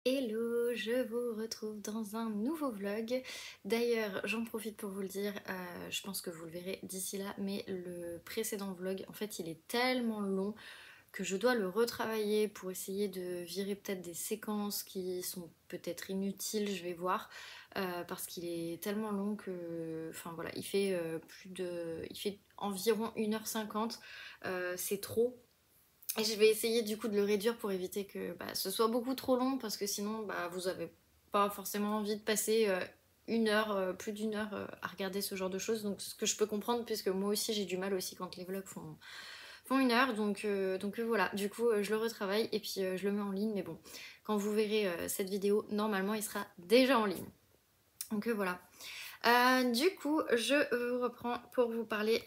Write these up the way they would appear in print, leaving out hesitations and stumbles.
Hello, je vous retrouve dans un nouveau vlog. D'ailleurs, j'en profite pour vous le dire, je pense que vous le verrez d'ici là, mais le précédent vlog, en fait, il est tellement long que je dois le retravailler pour essayer de virer peut-être des séquences qui sont peut-être inutiles, je vais voir, parce qu'il est tellement long que, enfin voilà, il fait il fait environ 1h50, c'est trop. Et je vais essayer du coup de le réduire pour éviter que ce soit beaucoup trop long parce que sinon vous avez pas forcément envie de passer une heure, plus d'une heure à regarder ce genre de choses. Donc ce que je peux comprendre puisque moi aussi j'ai du mal aussi quand les vlogs font une heure. Donc voilà, du coup je le retravaille et puis je le mets en ligne. Mais bon, quand vous verrez cette vidéo, normalement il sera déjà en ligne. Donc voilà. Du coup, je vous reprends pour vous parler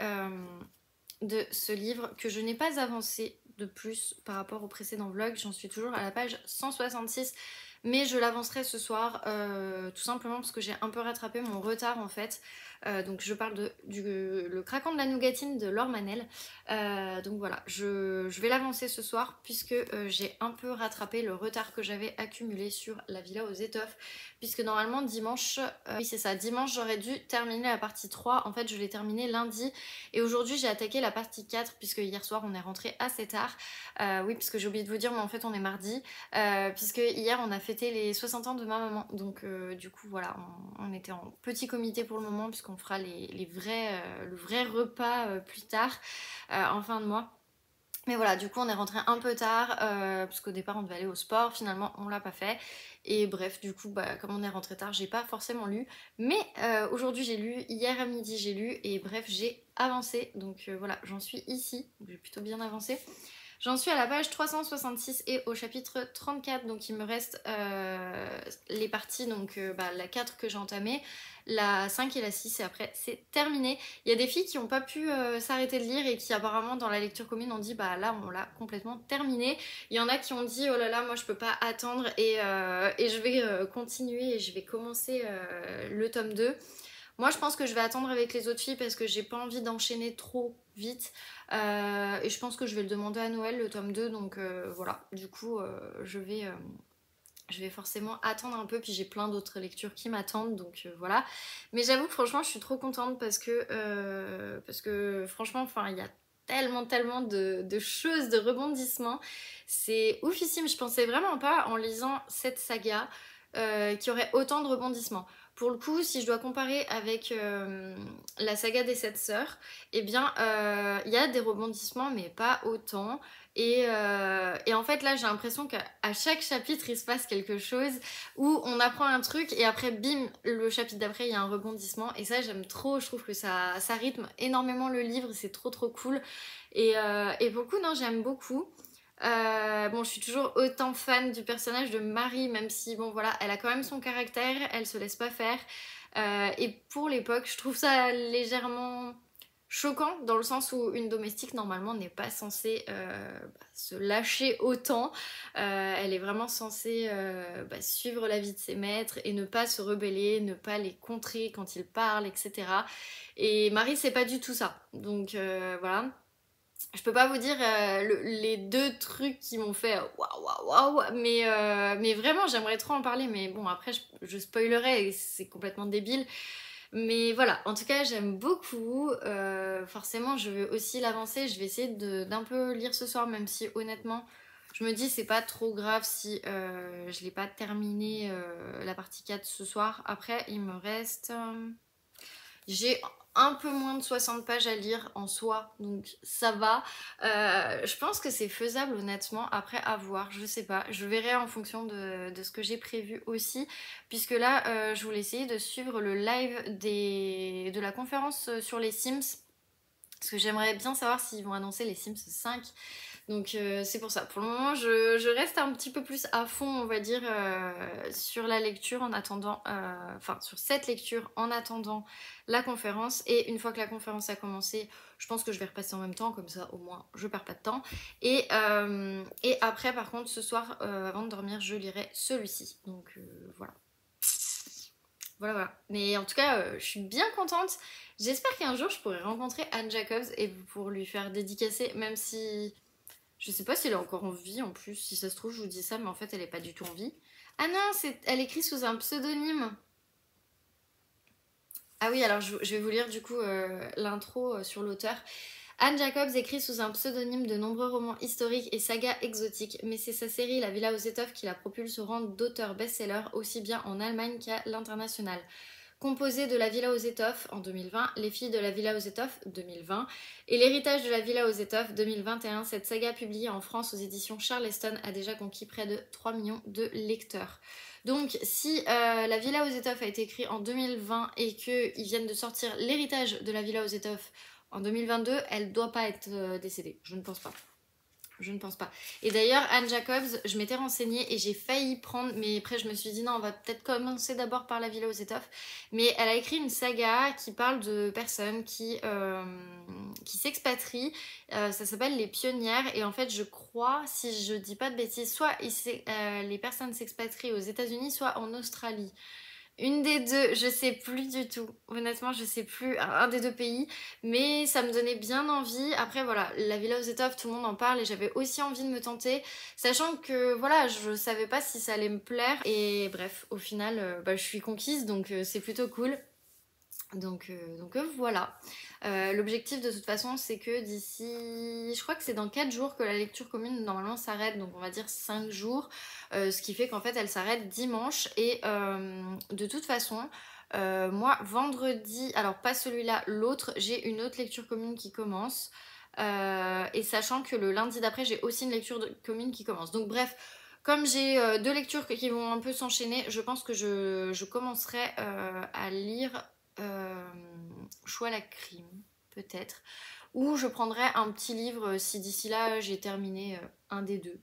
de ce livre que je n'ai pas avancé de plus par rapport au précédent vlog. J'en suis toujours à la page 166, mais je l'avancerai ce soir tout simplement parce que j'ai un peu rattrapé mon retard en fait. Donc je parle de Le Craquant de la Nougatine de Laure Manel. Donc voilà, je vais l'avancer ce soir puisque j'ai un peu rattrapé le retard que j'avais accumulé sur La Villa aux Étoffes, puisque normalement dimanche, oui c'est ça, dimanche j'aurais dû terminer la partie 3. En fait je l'ai terminée lundi et aujourd'hui j'ai attaqué la partie 4 puisque hier soir on est rentré assez tard. Oui, parce que j'ai oublié de vous dire, mais en fait on est mardi, puisque hier on a fêté les 60 ans de ma maman. Donc du coup voilà, on était en petit comité pour le moment puisqu'on fera le vrai repas plus tard, en fin de mois. Mais voilà, du coup on est rentré un peu tard, parce qu'au départ on devait aller au sport, finalement on l'a pas fait. Et bref, du coup, comme on est rentré tard, j'ai pas forcément lu. Mais aujourd'hui j'ai lu, hier à midi j'ai lu, et bref, j'ai avancé. Donc voilà, j'en suis ici, j'ai plutôt bien avancé. J'en suis à la page 366 et au chapitre 34, donc il me reste les parties, donc la 4 que j'ai entamée, la 5 et la 6 et après c'est terminé. Il y a des filles qui n'ont pas pu s'arrêter de lire et qui apparemment dans la lecture commune ont dit bah là on l'a complètement terminé. Il y en a qui ont dit oh là là moi je peux pas attendre et je vais continuer et je vais commencer le tome 2. Moi, je pense que je vais attendre avec les autres filles parce que j'ai pas envie d'enchaîner trop vite. Et je pense que je vais le demander à Noël, le tome 2. Donc voilà, du coup, je vais forcément attendre un peu. Puis j'ai plein d'autres lectures qui m'attendent. Donc voilà. Mais j'avoue que franchement, je suis trop contente parce que franchement, enfin, il y a tellement de choses, de rebondissements. C'est oufissime. Je pensais vraiment pas en lisant cette saga qu'il y aurait autant de rebondissements. Pour le coup, si je dois comparer avec la saga des 7 sœurs, eh bien, il y a des rebondissements, mais pas autant. Et en fait, là, j'ai l'impression qu'à chaque chapitre, il se passe quelque chose où on apprend un truc et après, bim, le chapitre d'après, il y a un rebondissement. Et ça, j'aime trop. Je trouve que ça rythme énormément le livre. C'est trop cool. Et pour le coup, non, j'aime beaucoup. Bon, je suis toujours autant fan du personnage de Marie, même si, bon, voilà, elle a quand même son caractère, elle se laisse pas faire. Et pour l'époque, je trouve ça légèrement choquant, dans le sens où une domestique, normalement, n'est pas censée se lâcher autant. Elle est vraiment censée suivre la vie de ses maîtres et ne pas se rebeller, ne pas les contrer quand ils parlent, etc. Et Marie, c'est pas du tout ça. Donc voilà. Je peux pas vous dire les deux trucs qui m'ont fait waouh, mais vraiment j'aimerais trop en parler. Mais bon, après je spoilerai et c'est complètement débile. Mais voilà, en tout cas j'aime beaucoup. Forcément, je veux aussi l'avancer. Je vais essayer d'un peu lire ce soir, même si honnêtement, je me dis c'est pas trop grave si je l'ai pas terminé la partie 4 ce soir. Après, il me reste. J'ai un peu moins de 60 pages à lire en soi, donc ça va. Je pense que c'est faisable honnêtement, après à voir, je sais pas. Je verrai en fonction de ce que j'ai prévu aussi, puisque là, je voulais essayer de suivre le live de la conférence sur les Sims, parce que j'aimerais bien savoir s'ils vont annoncer les Sims 5. Donc c'est pour ça. Pour le moment, je reste un petit peu plus à fond, on va dire, sur la lecture en attendant, enfin sur cette lecture en attendant la conférence. Et une fois que la conférence a commencé, je pense que je vais repasser en même temps, comme ça au moins je perds pas de temps. Et après, par contre, ce soir, avant de dormir, je lirai celui-ci. Donc voilà. Voilà. Mais en tout cas, je suis bien contente. J'espère qu'un jour je pourrai rencontrer Anne Jacobs et pour lui faire dédicacer, même si Je sais pas si elle est encore en vie en plus, si ça se trouve je vous dis ça mais en fait elle est pas du tout en vie. Ah non, elle écrit sous un pseudonyme. Ah oui, alors je vais vous lire du coup l'intro sur l'auteur. Anne Jacobs écrit sous un pseudonyme de nombreux romans historiques et sagas exotiques, mais c'est sa série La Villa aux étoffes qui la propulse au rang d'auteur best-seller aussi bien en Allemagne qu'à l'international. Composée de La Villa aux étoffes en 2020, Les filles de la Villa aux étoffes 2020 et L'héritage de la Villa aux étoffes 2021, cette saga publiée en France aux éditions Charleston a déjà conquis près de 3 millions de lecteurs. Donc si La Villa aux étoffes a été écrite en 2020 et qu'ils viennent de sortir L'héritage de la Villa aux étoffes en 2022, elle doit pas être décédée. Je ne pense pas. Je ne pense pas. Et d'ailleurs, Anne Jacobs, je m'étais renseignée et j'ai failli prendre, mais après je me suis dit non, on va peut-être commencer d'abord par La Villa aux étoffes. Mais elle a écrit une saga qui parle de personnes qui s'expatrient. Ça s'appelle Les Pionnières. Et en fait, je crois, si je dis pas de bêtises, soit les personnes s'expatrient aux États-Unis, soit en Australie. Une des deux, je sais plus du tout. Honnêtement, je sais plus un des deux pays, mais ça me donnait bien envie. Après, voilà, La Villa aux étoffes, tout le monde en parle et j'avais aussi envie de me tenter, sachant que voilà, je savais pas si ça allait me plaire. Et bref, au final, je suis conquise, donc c'est plutôt cool. Donc voilà. L'objectif de toute façon c'est que d'ici, je crois que c'est dans 4 jours que la lecture commune normalement s'arrête, donc on va dire 5 jours, ce qui fait qu'en fait elle s'arrête dimanche et de toute façon moi vendredi, alors pas celui-là, l'autre, j'ai une autre lecture commune qui commence et sachant que le lundi d'après j'ai aussi une lecture commune qui commence. Donc bref, comme j'ai deux lectures qui vont un peu s'enchaîner, je pense que je commencerai à lire Choix la crime, peut-être. Ou je prendrai un petit livre si d'ici là j'ai terminé un des deux.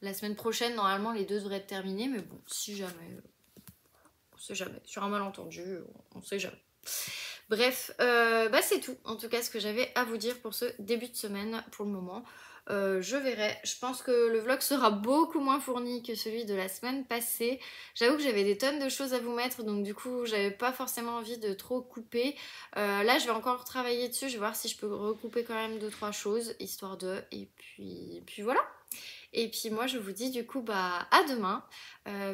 La semaine prochaine, normalement, les deux devraient être terminés, mais bon, si jamais, on sait jamais. Sur un malentendu, on sait jamais. Bref, c'est tout. En tout cas, ce que j'avais à vous dire pour ce début de semaine, pour le moment. Je verrai. Je pense que le vlog sera beaucoup moins fourni que celui de la semaine passée. J'avoue que j'avais des tonnes de choses à vous mettre, donc du coup j'avais pas forcément envie de trop couper. Là je vais encore travailler dessus, je vais voir si je peux recouper quand même 2-3 choses, histoire de... Et puis voilà. Et puis moi je vous dis du coup à demain,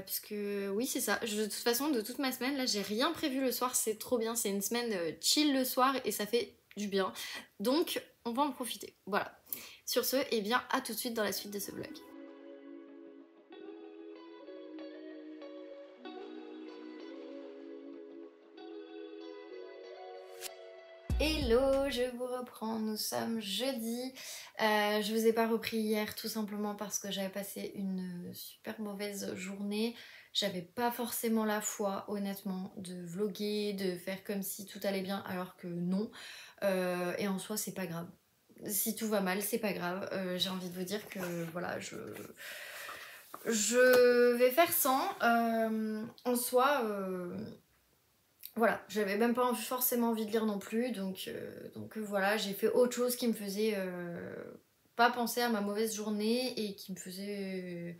puisque oui c'est ça, de toute façon de toute ma semaine là j'ai rien prévu le soir, c'est trop bien, c'est une semaine chill le soir et ça fait du bien, donc on va en profiter, voilà. Sur ce, eh bien à tout de suite dans la suite de ce vlog. Hello, je vous reprends, nous sommes jeudi. Je vous ai pas repris hier tout simplement parce que j'avais passé une super mauvaise journée. J'avais pas forcément la foi, honnêtement, de vlogger, de faire comme si tout allait bien alors que non. Et en soi, c'est pas grave. Si tout va mal, c'est pas grave. J'ai envie de vous dire que voilà, je vais faire sans. En soi... Voilà, j'avais même pas forcément envie de lire non plus, donc voilà, j'ai fait autre chose qui me faisait pas penser à ma mauvaise journée et qui me faisait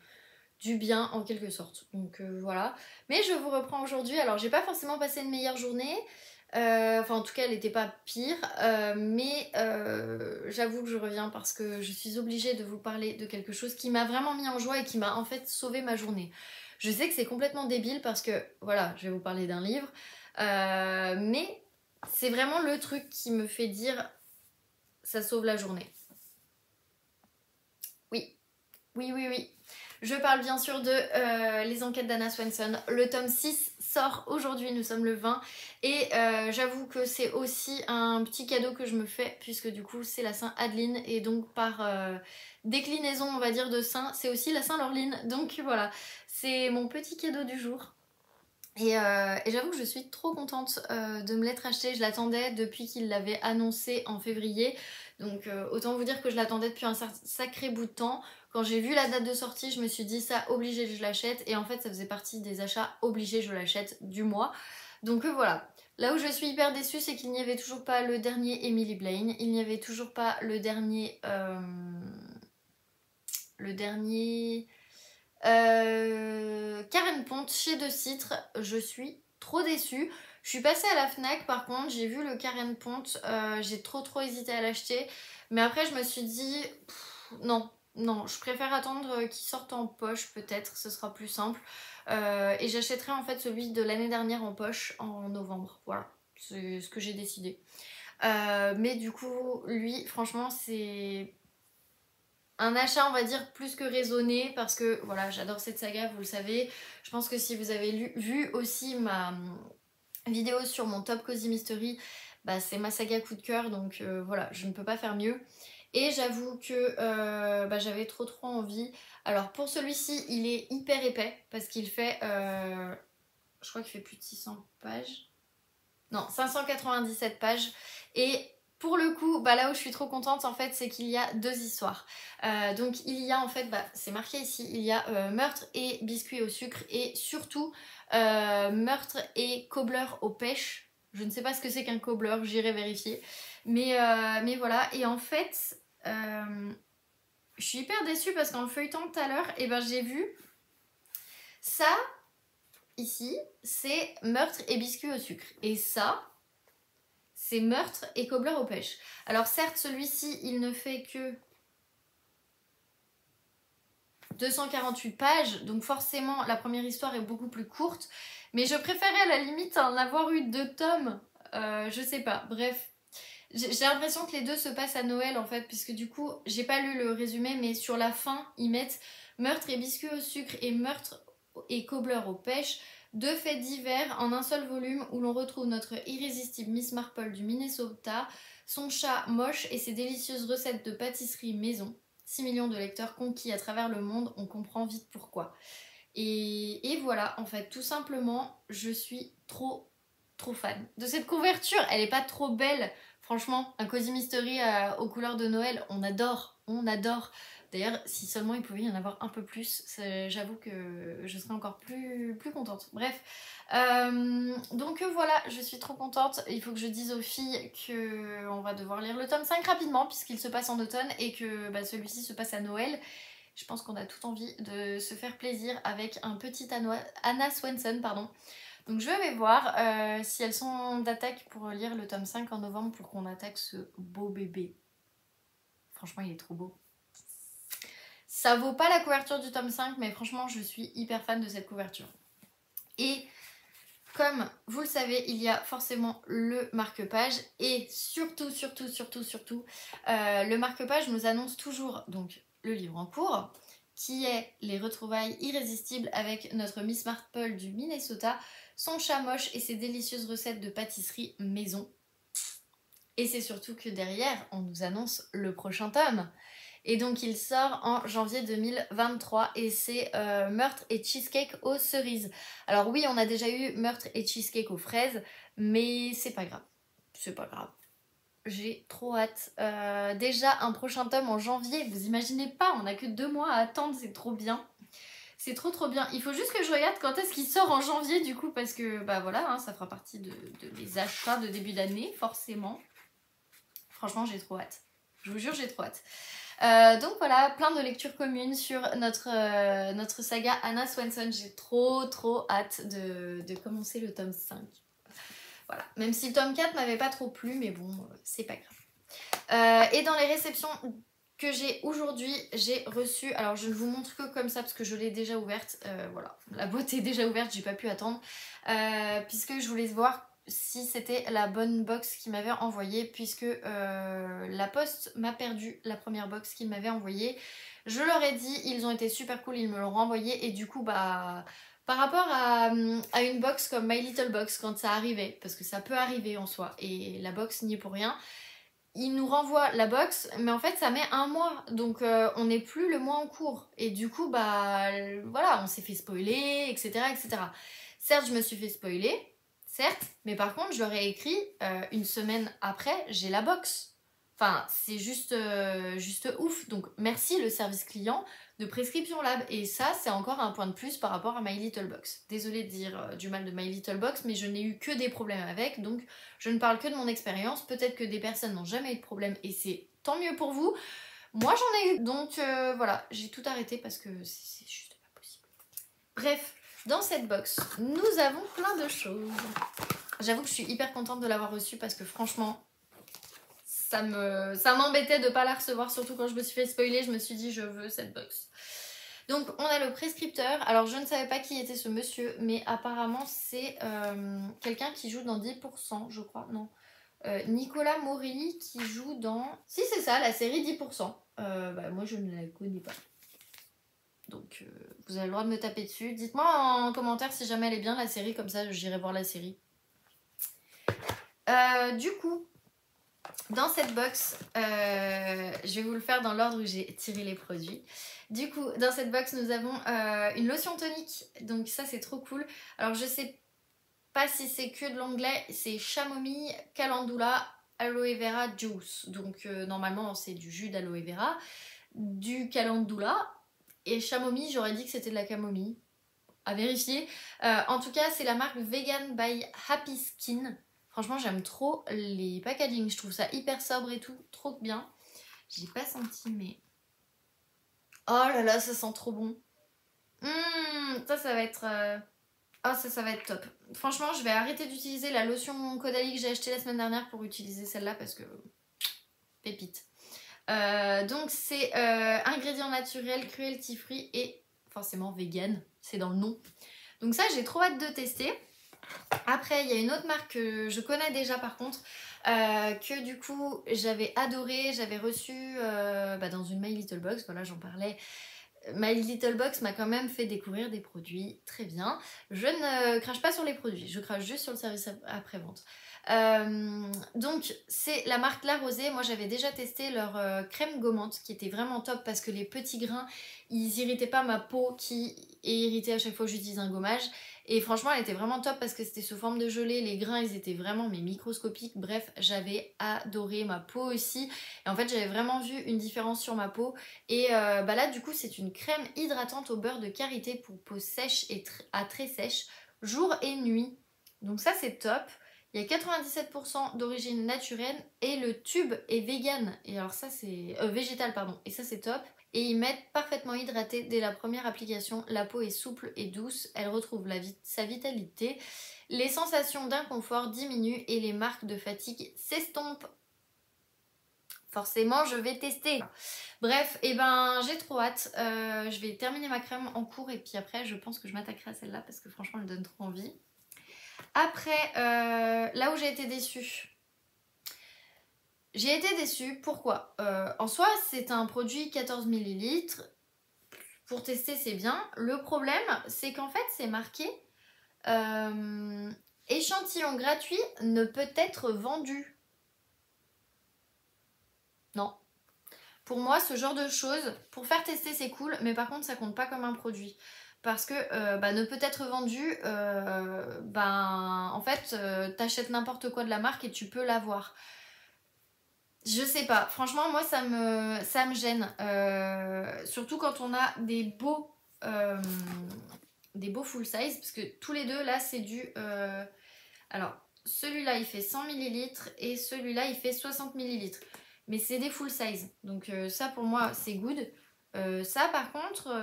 du bien en quelque sorte. Donc voilà, mais je vous reprends aujourd'hui. Alors j'ai pas forcément passé une meilleure journée, enfin en tout cas elle était pas pire, mais j'avoue que je reviens parce que je suis obligée de vous parler de quelque chose qui m'a vraiment mis en joie et qui m'a en fait sauvé ma journée. Je sais que c'est complètement débile parce que voilà, je vais vous parler d'un livre. Mais c'est vraiment le truc qui me fait dire ça sauve la journée. Oui, oui, oui, oui. Je parle bien sûr de Les Enquêtes d'Anna Swenson. Le tome 6 sort aujourd'hui, nous sommes le 20. Et j'avoue que c'est aussi un petit cadeau que je me fais, puisque du coup c'est la Saint-Adeline. Et donc par déclinaison, on va dire, de Saint, c'est aussi la Saint-Laureline. Donc voilà, c'est mon petit cadeau du jour. Et j'avoue que je suis trop contente de me l'être acheté. Je l'attendais depuis qu'il l'avait annoncé en février. Donc autant vous dire que je l'attendais depuis un sacré bout de temps. Quand j'ai vu la date de sortie, je me suis dit ça, obligé je l'achète. Et en fait ça faisait partie des achats obligés je l'achète du mois. Donc voilà. Là où je suis hyper déçue, c'est qu'il n'y avait toujours pas le dernier Emily Blaine. Il n'y avait toujours pas le dernier... Karen Ponte chez De Citre, je suis trop déçue. Je suis passée à la Fnac par contre, j'ai vu le Karen Ponte, j'ai trop hésité à l'acheter. Mais après je me suis dit, non, Non, je préfère attendre qu'il sorte en poche peut-être, ce sera plus simple. Et j'achèterai en fait celui de l'année dernière en poche en novembre. Voilà, c'est ce que j'ai décidé. Mais du coup, lui, franchement, c'est un achat, on va dire, plus que raisonné parce que voilà, j'adore cette saga, vous le savez. Je pense que si vous avez vu aussi ma vidéo sur mon top Cozy Mystery, bah, c'est ma saga coup de cœur, donc voilà, je ne peux pas faire mieux. Et j'avoue que bah, j'avais trop envie. Alors pour celui-ci, il est hyper épais parce qu'il fait, je crois qu'il fait plus de 600 pages. Non, 597 pages. Et pour le coup, bah là où je suis trop contente en fait, c'est qu'il y a 2 histoires. Donc il y a en fait, bah, c'est marqué ici, il y a meurtre et biscuits au sucre et surtout meurtre et cobbler aux pêches. Je ne sais pas ce que c'est qu'un cobbler, j'irai vérifier. Mais voilà, et en fait, je suis hyper déçue parce qu'en le feuilletant tout à l'heure, et ben j'ai vu ça ici, c'est meurtre et biscuits au sucre. Et ça, c'est meurtre et cobbler aux pêches. Alors certes, celui-ci, il ne fait que 248 pages, donc forcément, la première histoire est beaucoup plus courte. Mais je préférais à la limite en avoir eu 2 tomes. Je sais pas, bref. J'ai l'impression que les deux se passent à Noël en fait, puisque du coup, j'ai pas lu le résumé, mais sur la fin, ils mettent meurtre et biscuits au sucre et meurtre et cobbler aux pêches, 2 faits divers en un seul volume où l'on retrouve notre irrésistible Miss Marple du Minnesota, son chat moche et ses délicieuses recettes de pâtisserie maison. 6 millions de lecteurs conquis à travers le monde, on comprend vite pourquoi. Et voilà, en fait, tout simplement, je suis trop fan de cette couverture. Elle est pas trop belle. Franchement, un Cozy Mystery aux couleurs de Noël, on adore, on adore. D'ailleurs, si seulement il pouvait y en avoir un peu plus, j'avoue que je serais encore plus contente. Bref, donc voilà, je suis trop contente. Il faut que je dise aux filles qu'on va devoir lire le tome 5 rapidement, puisqu'il se passe en automne et que bah, celui-ci se passe à Noël. Je pense qu'on a tout envie de se faire plaisir avec un petit Anna Swenson, pardon. Donc je vais voir si elles sont d'attaque pour lire le tome 5 en novembre pour qu'on attaque ce beau bébé. Franchement, il est trop beau. Ça vaut pas la couverture du tome 5, mais franchement, je suis hyper fan de cette couverture. Et comme vous le savez, il y a forcément le marque-page et surtout, le marque-page nous annonce toujours donc le livre en cours, qui est les retrouvailles irrésistibles avec notre Miss Marple du Minnesota, son chat moche et ses délicieuses recettes de pâtisserie maison. Et c'est surtout que derrière, on nous annonce le prochain tome. Et donc il sort en janvier 2023 et c'est meurtre et cheesecake aux cerises. Alors oui, on a déjà eu meurtre et cheesecake aux fraises, mais c'est pas grave. C'est pas grave. J'ai trop hâte. Déjà un prochain tome en janvier, vous imaginez pas, on a que 2 mois à attendre, c'est trop bien. C'est trop bien. Il faut juste que je regarde quand est-ce qu'il sort en janvier du coup, parce que bah voilà, hein, ça fera partie de mes achats de début d'année, forcément. Franchement, j'ai trop hâte. Je vous jure, j'ai trop hâte. Donc voilà, plein de lectures communes sur notre saga Anna Swenson. J'ai trop hâte de commencer le tome 5. Voilà, même si le tome 4 m'avait pas trop plu, mais bon, c'est pas grave. Et dans les réceptions que j'ai aujourd'hui, j'ai reçu, alors je ne vous montre que comme ça parce que je l'ai déjà ouverte, voilà, la boîte est déjà ouverte, j'ai pas pu attendre, puisque je voulais voir si c'était la bonne box qu'il m'avait envoyée, puisque la poste m'a perdu la première box qu'il m'avait envoyée. Je leur ai dit, ils ont été super cool, ils me l'ont renvoyée et du coup bah par rapport à une box comme My Little Box quand ça arrivait, parce que ça peut arriver en soi et la box n'y est pour rien, ils nous renvoient la box mais en fait ça met 1 mois donc on n'est plus le mois en cours et du coup bah voilà on s'est fait spoiler etc. Certes je me suis fait spoiler, certes, mais par contre je leur ai écrit 1 semaine après j'ai la box. Enfin c'est juste ouf, donc merci le service client de Prescription Lab et ça c'est encore un point de plus par rapport à My Little Box. Désolée de dire du mal de My Little Box mais je n'ai eu que des problèmes avec donc je ne parle que de mon expérience, peut-être que des personnes n'ont jamais eu de problème et c'est tant mieux pour vous. Moi j'en ai eu, donc voilà, j'ai tout arrêté parce que c'est juste pas possible. Bref, dans cette box, nous avons plein de choses. J'avoue que je suis hyper contente de l'avoir reçue parce que franchement, ça m'embêtait de pas la recevoir, surtout quand je me suis fait spoiler, je me suis dit je veux cette box. Donc on a le prescripteur, alors je ne savais pas qui était ce monsieur, mais apparemment c'est quelqu'un qui joue dans 10%, je crois, non. Nicolas Maury qui joue dans... Si c'est ça, la série 10%. Bah, moi je ne la connais pas. Donc vous avez le droit de me taper dessus. Dites-moi en commentaire si jamais elle est bien la série, comme ça j'irai voir la série. Du coup, dans cette box, je vais vous le faire dans l'ordre où j'ai tiré les produits. Du coup, dans cette box, nous avons une lotion tonique. Donc ça, c'est trop cool. Alors, je sais pas si c'est que de l'anglais. C'est chamomille, calendula, aloe vera juice. Donc, normalement, c'est du jus d'aloe vera, du calendula. Et chamomille, j'aurais dit que c'était de la camomille. À vérifier. En tout cas, c'est la marque Vegan by Happy Skin. Franchement, j'aime trop les packaging. Je trouve ça hyper sobre et tout. Trop bien. J'ai pas senti, mais... Oh là là, ça sent trop bon. Ça va être... Oh, ça va être top. Franchement, je vais arrêter d'utiliser la lotion Caudalie que j'ai achetée la semaine dernière pour utiliser celle-là parce que... Pépite. Donc, c'est ingrédients naturels, cruelty free et forcément vegan. C'est dans le nom. Donc ça, j'ai trop hâte de tester. Après, il y a une autre marque que je connais déjà par contre, que du coup j'avais adoré, j'avais reçu dans une My Little Box, voilà j'en parlais. My Little Box m'a quand même fait découvrir des produits très bien. Je ne crache pas sur les produits, je crache juste sur le service après-vente. Donc c'est la marque La Rosée. Moi j'avais déjà testé leur crème gommante qui était vraiment top parce que les petits grains ils irritaient pas ma peau qui est irritée à chaque fois que j'utilise un gommage, et franchement elle était vraiment top parce que c'était sous forme de gelée, les grains ils étaient vraiment mais microscopiques. Bref, j'avais adoré, ma peau aussi, et en fait j'avais vraiment vu une différence sur ma peau. Et là du coup c'est une crème hydratante au beurre de karité pour peau sèche et à très sèche jour et nuit, donc ça c'est top. Il y a 97% d'origine naturelle et le tube est vegan. Et alors ça c'est... végétal pardon. Et ça c'est top. Et ils mettent parfaitement hydraté dès la première application. La peau est souple et douce. Elle retrouve sa vitalité. Les sensations d'inconfort diminuent et les marques de fatigue s'estompent. Forcément je vais tester. Bref, et j'ai trop hâte. Je vais terminer ma crème en cours et puis après je pense que je m'attaquerai à celle-là parce que franchement elle donne trop envie. Après, là où j'ai été déçue. J'ai été déçue, pourquoi en soi, c'est un produit 14 ml. Pour tester, c'est bien. Le problème, c'est qu'en fait, c'est marqué échantillon gratuit ne peut être vendu. Non. Pour moi, ce genre de choses, pour faire tester, c'est cool, mais par contre, ça compte pas comme un produit. Parce que ne peut être vendu, en fait, t'achètes n'importe quoi de la marque et tu peux l'avoir. Je sais pas, franchement, moi, ça me gêne. Surtout quand on a des beaux full size, parce que tous les deux, là, c'est du... Alors, celui-là, il fait 100 ml et celui-là, il fait 60 ml. Mais c'est des full size, donc ça, pour moi, c'est good. Ça, par contre...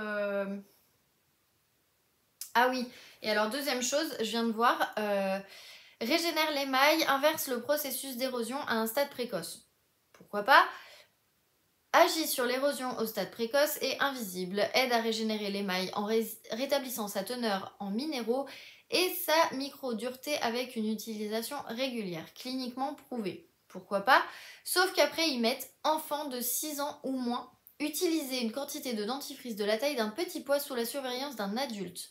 Ah oui, et alors deuxième chose, je viens de voir, régénère l'émail, inverse le processus d'érosion à un stade précoce. Pourquoi pas? Agit sur l'érosion au stade précoce et invisible, aide à régénérer l'émail en rétablissant sa teneur en minéraux et sa micro-dureté avec une utilisation régulière, cliniquement prouvée. Pourquoi pas? Sauf qu'après ils mettent enfant de 6 ans ou moins, utiliser une quantité de dentifrice de la taille d'un petit pois sous la surveillance d'un adulte.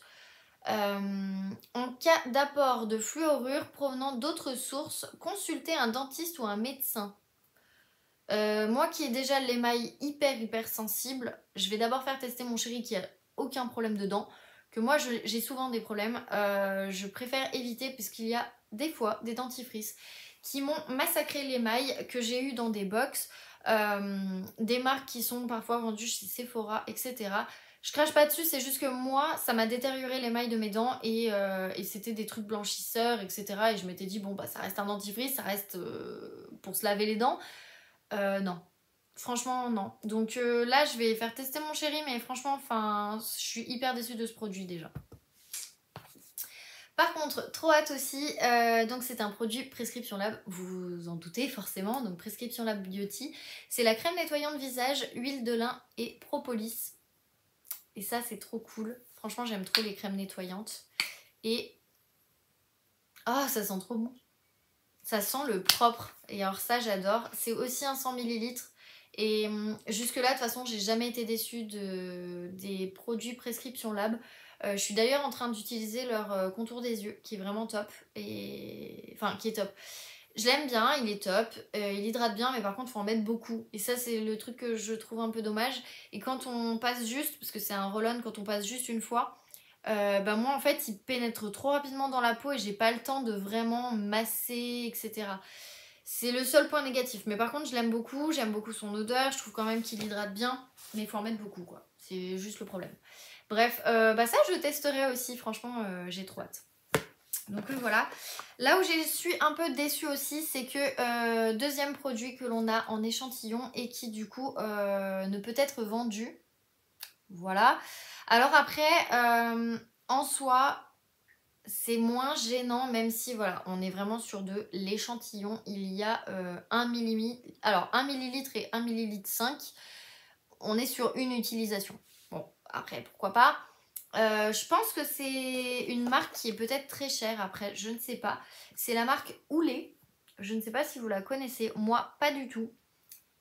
En cas d'apport de fluorure provenant d'autres sources, consultez un dentiste ou un médecin. Moi qui ai déjà l'émail hyper sensible, je vais d'abord faire tester mon chéri qui a aucun problème de dents, que moi j'ai souvent des problèmes. Je préfère éviter puisqu'il y a des fois des dentifrices qui m'ont massacré l'émail, que j'ai eu dans des box, des marques qui sont parfois vendues chez Sephora, etc. Je crache pas dessus, c'est juste que moi, ça m'a détérioré l'émail de mes dents et c'était des trucs blanchisseurs, etc. Et je m'étais dit, bon, bah ça reste un dentifrice, ça reste pour se laver les dents. Non. Franchement, non. Donc là, je vais faire tester mon chéri, mais franchement, je suis hyper déçue de ce produit déjà. Par contre, trop hâte aussi, donc c'est un produit Prescription Lab, vous vous en doutez forcément, donc Prescription Lab Beauty. C'est la crème nettoyante visage, huile de lin et propolis. Et ça c'est trop cool, franchement j'aime trop les crèmes nettoyantes. Et ah ça sent trop bon. Ça sent le propre, et alors ça j'adore. C'est aussi un 100 ml. Et jusque là de toute façon j'ai jamais été déçue des produits Prescription Lab. Je suis d'ailleurs en train d'utiliser leur contour des yeux qui est vraiment top. Enfin qui est top. Je l'aime bien, il est top, il hydrate bien, mais par contre il faut en mettre beaucoup. Et ça c'est le truc que je trouve un peu dommage. Et quand on passe juste, parce que c'est un roll-on, quand on passe juste une fois, bah moi en fait il pénètre trop rapidement dans la peau et j'ai pas le temps de vraiment masser, etc. C'est le seul point négatif, mais par contre je l'aime beaucoup, j'aime beaucoup son odeur, je trouve quand même qu'il hydrate bien, mais il faut en mettre beaucoup quoi, c'est juste le problème. Bref, bah ça je testerai aussi, franchement j'ai trop hâte. Donc voilà, là où je suis un peu déçue aussi, c'est que deuxième produit que l'on a en échantillon et qui du coup ne peut être vendu. Voilà. Alors après, en soi, c'est moins gênant, même si voilà, on est vraiment sur de l'échantillon. Il y a 1 millilitre, alors 1 millilitre et 1 millilitre 5. On est sur une utilisation. Bon, après, pourquoi pas. Je pense que c'est une marque qui est peut-être très chère, après, je ne sais pas. C'est la marque Oulé. Je ne sais pas si vous la connaissez. Moi, pas du tout.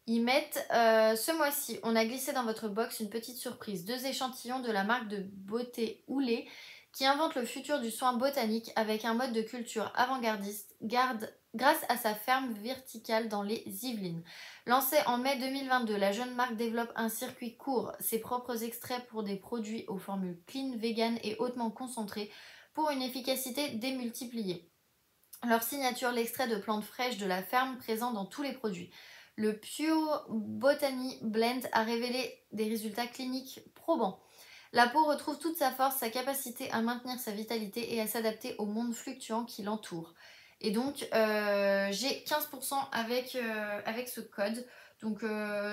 Ils mettent ce mois-ci, on a glissé dans votre box une petite surprise. 2 échantillons de la marque de beauté Oulé qui invente le futur du soin botanique avec un mode de culture avant-gardiste grâce à sa ferme verticale dans les Yvelines. Lancée en mai 2022, la jeune marque développe un circuit court, ses propres extraits pour des produits aux formules clean, vegan et hautement concentrées pour une efficacité démultipliée. Leur signature, l'extrait de plantes fraîches de la ferme présent dans tous les produits. Le Pure Botany Blend a révélé des résultats cliniques probants. La peau retrouve toute sa force, sa capacité à maintenir sa vitalité et à s'adapter au monde fluctuant qui l'entoure. Et donc, j'ai 15% avec ce code. Donc,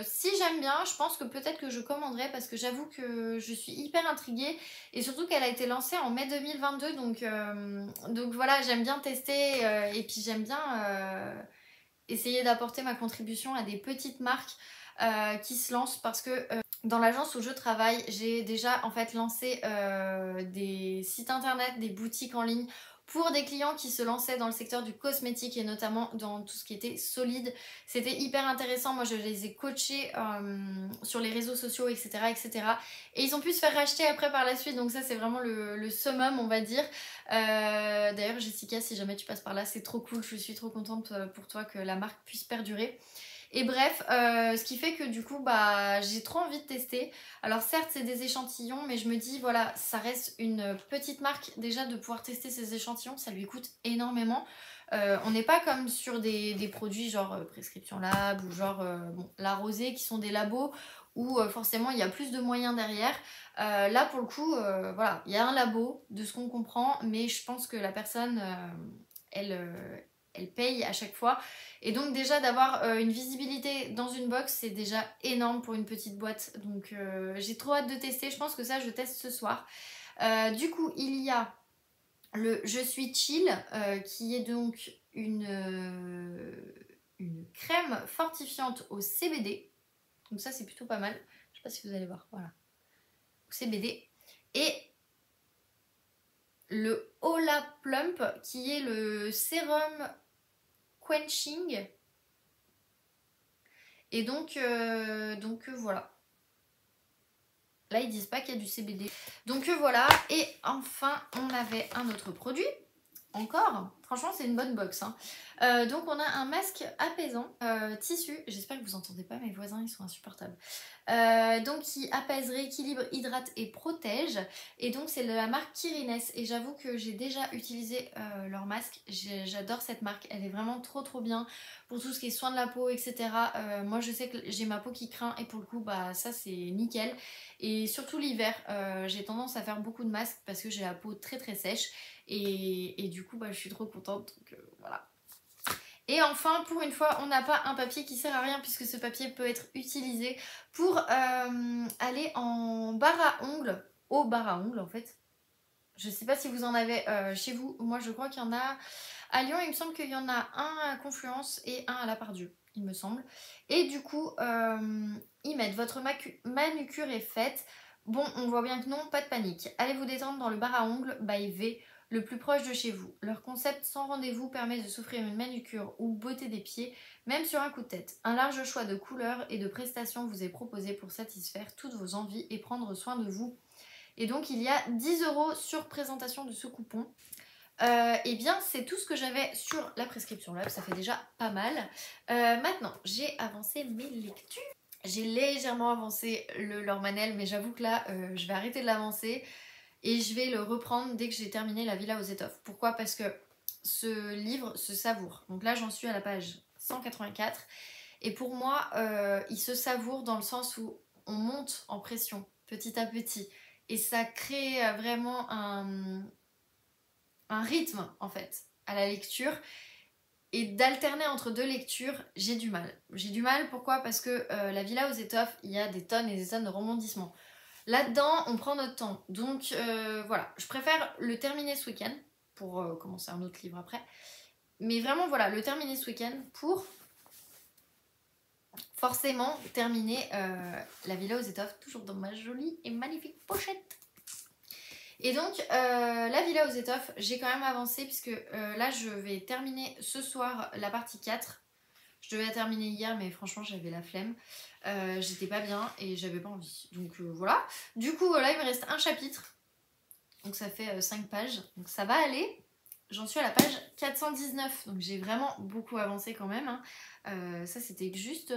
si j'aime bien, je pense que peut-être que je commanderai parce que j'avoue que je suis hyper intriguée. Et surtout qu'elle a été lancée en mai 2022. Donc voilà, j'aime bien tester et puis j'aime bien essayer d'apporter ma contribution à des petites marques qui se lancent parce que dans l'agence où je travaille, j'ai déjà en fait lancé des sites internet, des boutiques en ligne pour des clients qui se lançaient dans le secteur du cosmétique et notamment dans tout ce qui était solide. C'était hyper intéressant, moi je les ai coachés sur les réseaux sociaux, etc., etc. Et ils ont pu se faire racheter après par la suite, donc ça c'est vraiment le summum on va dire. D'ailleurs Jessica, si jamais tu passes par là, c'est trop cool, je suis trop contente pour toi que la marque puisse perdurer. Et bref, ce qui fait que du coup, bah, j'ai trop envie de tester. Alors certes, c'est des échantillons, mais je me dis, voilà, ça reste une petite marque. Déjà, de pouvoir tester ces échantillons, ça lui coûte énormément. On n'est pas comme sur des produits genre Prescription Lab ou genre bon, La Rosée qui sont des labos où forcément il y a plus de moyens derrière. Là, pour le coup, voilà, il y a un labo de ce qu'on comprend, mais je pense que la personne, elle paye à chaque fois. Et donc déjà d'avoir une visibilité dans une box, c'est déjà énorme pour une petite boîte. Donc j'ai trop hâte de tester, je pense que ça je teste ce soir. Du coup il y a le Je suis chill qui est donc une crème fortifiante au CBD. Donc ça c'est plutôt pas mal. Je sais pas si vous allez voir, voilà. CBD. Et le Hola Plump qui est le sérum quenching. Et donc voilà. Là, ils disent pas qu'il y a du CBD. Donc voilà. Et enfin, on avait un autre produit. Encore. Franchement, c'est une bonne box. Hein. Donc on a un masque apaisant tissu. J'espère que vous entendez pas mes voisins, ils sont insupportables. Donc qui apaise, rééquilibre, hydrate et protège. Et donc c'est de la marque Kirines. Et j'avoue que j'ai déjà utilisé leur masque. J'adore cette marque. Elle est vraiment trop bien pour tout ce qui est soin de la peau, etc. Moi je sais que j'ai ma peau qui craint et pour le coup bah ça c'est nickel. Et surtout l'hiver, j'ai tendance à faire beaucoup de masques parce que j'ai la peau très sèche. Et du coup bah, je suis trop contente. Donc voilà. Et enfin, pour une fois, on n'a pas un papier qui sert à rien puisque ce papier peut être utilisé pour aller en barre à ongles, au barre à ongles en fait. Je sais pas si vous en avez chez vous. Moi, je crois qu'il y en a à Lyon. Il me semble qu'il y en a un à Confluence et un à La Part-Dieu, il me semble. Et du coup, ils mettent votre manucure est faite. Bon, on voit bien que non, pas de panique. Allez vous détendre dans le bar à ongles by V, le plus proche de chez vous. Leur concept sans rendez-vous permet de s'offrir une manucure ou beauté des pieds, même sur un coup de tête. Un large choix de couleurs et de prestations vous est proposé pour satisfaire toutes vos envies et prendre soin de vous. Et donc il y a 10 € sur présentation de ce coupon. Et bien c'est tout ce que j'avais sur la prescription lab, ça fait déjà pas mal. Maintenant j'ai avancé mes lectures. J'ai légèrement avancé le Lormanel, mais j'avoue que là je vais arrêter de l'avancer et je vais le reprendre dès que j'ai terminé La Villa aux étoffes. Pourquoi? Parce que ce livre se savoure. Donc là j'en suis à la page 184 et pour moi il se savoure dans le sens où on monte en pression petit à petit et ça crée vraiment un rythme en fait à la lecture. Et d'alterner entre deux lectures, j'ai du mal. J'ai du mal, pourquoi? Parce que La Villa aux étoffes, il y a des tonnes et des tonnes de rebondissements. Là-dedans, on prend notre temps. Donc voilà, je préfère le terminer ce week-end pour commencer un autre livre après. Mais vraiment, voilà, le terminer ce week-end pour forcément terminer La Villa aux étoffes, toujours dans ma jolie et magnifique pochette. Et donc, La Villa aux étoffes, j'ai quand même avancé puisque là, je vais terminer ce soir la partie 4. Je devais la terminer hier, mais franchement, j'avais la flemme. J'étais pas bien et j'avais pas envie. Donc voilà. Du coup, là, il me reste un chapitre. Donc ça fait 5 pages. Donc ça va aller. J'en suis à la page 419. Donc j'ai vraiment beaucoup avancé quand même. Hein. Ça, c'était juste...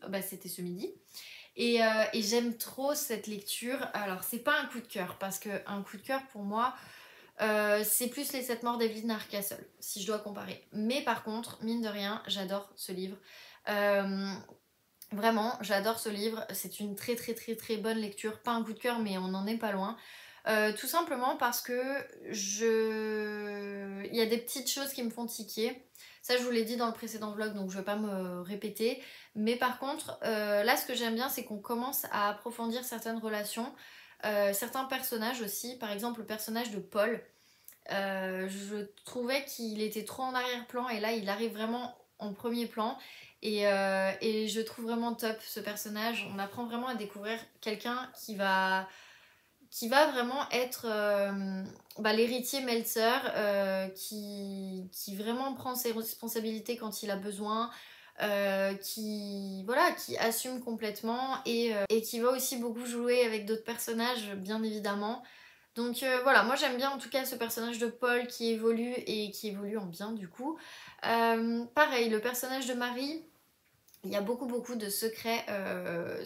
Bah, c'était ce midi. Et j'aime trop cette lecture. Alors, c'est pas un coup de cœur, parce qu'un coup de cœur pour moi, c'est plus Les 7 morts d'Evelyn Hardcastle, si je dois comparer. Mais par contre, mine de rien, j'adore ce livre. Vraiment, j'adore ce livre. C'est une très très très très bonne lecture. Pas un coup de cœur, mais on n'en est pas loin. Tout simplement parce que il y a des petites choses qui me font tiquer. Ça, je vous l'ai dit dans le précédent vlog, donc je ne vais pas me répéter. Mais par contre, là, ce que j'aime bien, c'est qu'on commence à approfondir certaines relations, certains personnages aussi. Par exemple, le personnage de Paul. Je trouvais qu'il était trop en arrière-plan et là, il arrive vraiment en premier plan. Et je trouve vraiment top ce personnage. On apprend vraiment à découvrir quelqu'un qui va vraiment être l'héritier Meltzer, qui vraiment prend ses responsabilités quand il a besoin, qui assume complètement et qui va aussi beaucoup jouer avec d'autres personnages, bien évidemment. Donc voilà, moi j'aime bien en tout cas ce personnage de Paul qui évolue et qui évolue en bien du coup. Pareil, le personnage de Marie, il y a beaucoup beaucoup de secrets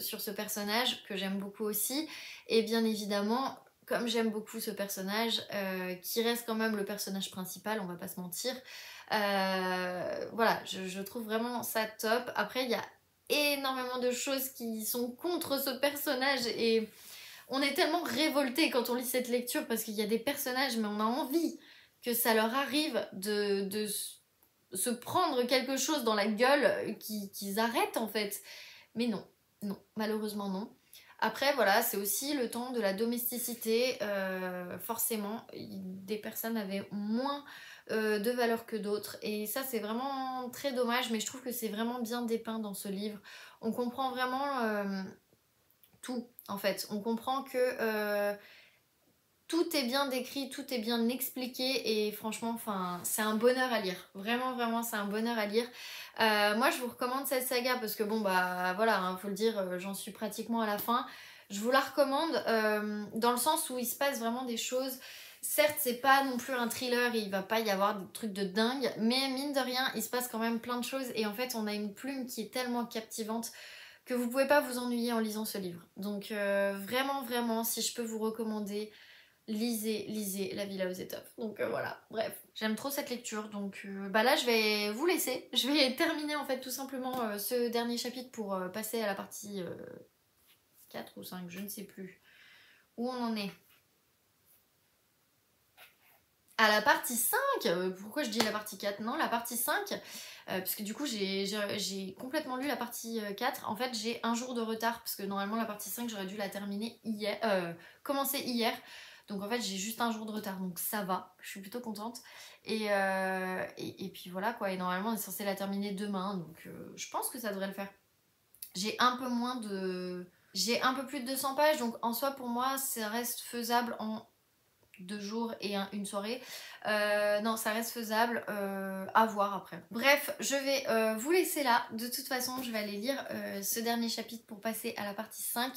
sur ce personnage que j'aime beaucoup aussi. Et bien évidemment, comme j'aime beaucoup ce personnage, qui reste quand même le personnage principal, on va pas se mentir, voilà, je trouve vraiment ça top. Après, il y a énormément de choses qui sont contre ce personnage et on est tellement révolté quand on lit cette lecture parce qu'il y a des personnages, mais on a envie que ça leur arrive de se prendre quelque chose dans la gueule, qu'ils arrêtent en fait. Mais non, non, malheureusement non. Après voilà, c'est aussi le temps de la domesticité, forcément, des personnes avaient moins de valeur que d'autres et ça c'est vraiment très dommage, mais je trouve que c'est vraiment bien dépeint dans ce livre. On comprend vraiment tout en fait, on comprend que tout est bien décrit, tout est bien expliqué et franchement, enfin, c'est un bonheur à lire. Vraiment, vraiment, c'est un bonheur à lire. Moi, je vous recommande cette saga parce que bon, bah voilà, hein, faut le dire, j'en suis pratiquement à la fin. Je vous la recommande dans le sens où il se passe vraiment des choses. Certes, c'est pas non plus un thriller, il va pas y avoir des trucs de dingue, mais mine de rien, il se passe quand même plein de choses et en fait, on a une plume qui est tellement captivante que vous pouvez pas vous ennuyer en lisant ce livre. Donc vraiment, vraiment, si je peux vous recommander, lisez La Villa aux étoffes. Donc voilà, bref, j'aime trop cette lecture. Donc bah là, je vais vous laisser. Je vais terminer en fait tout simplement ce dernier chapitre pour passer à la partie 4 ou 5, je ne sais plus. Où on en est. à la partie 5. Pourquoi je dis la partie 4? Non, la partie 5, parce que du coup j'ai complètement lu la partie 4. En fait j'ai un jour de retard, parce que normalement la partie 5 j'aurais dû la terminer hier, commencer hier. Donc en fait j'ai juste un jour de retard, donc ça va, je suis plutôt contente. Et puis voilà quoi, et normalement on est censé la terminer demain, donc je pense que ça devrait le faire. J'ai un peu moins de... J'ai un peu plus de 200 pages, donc en soi pour moi ça reste faisable en 2 jours et une soirée. Non, ça reste faisable, à voir après. Bref, je vais vous laisser là. De toute façon, je vais aller lire ce dernier chapitre pour passer à la partie 5.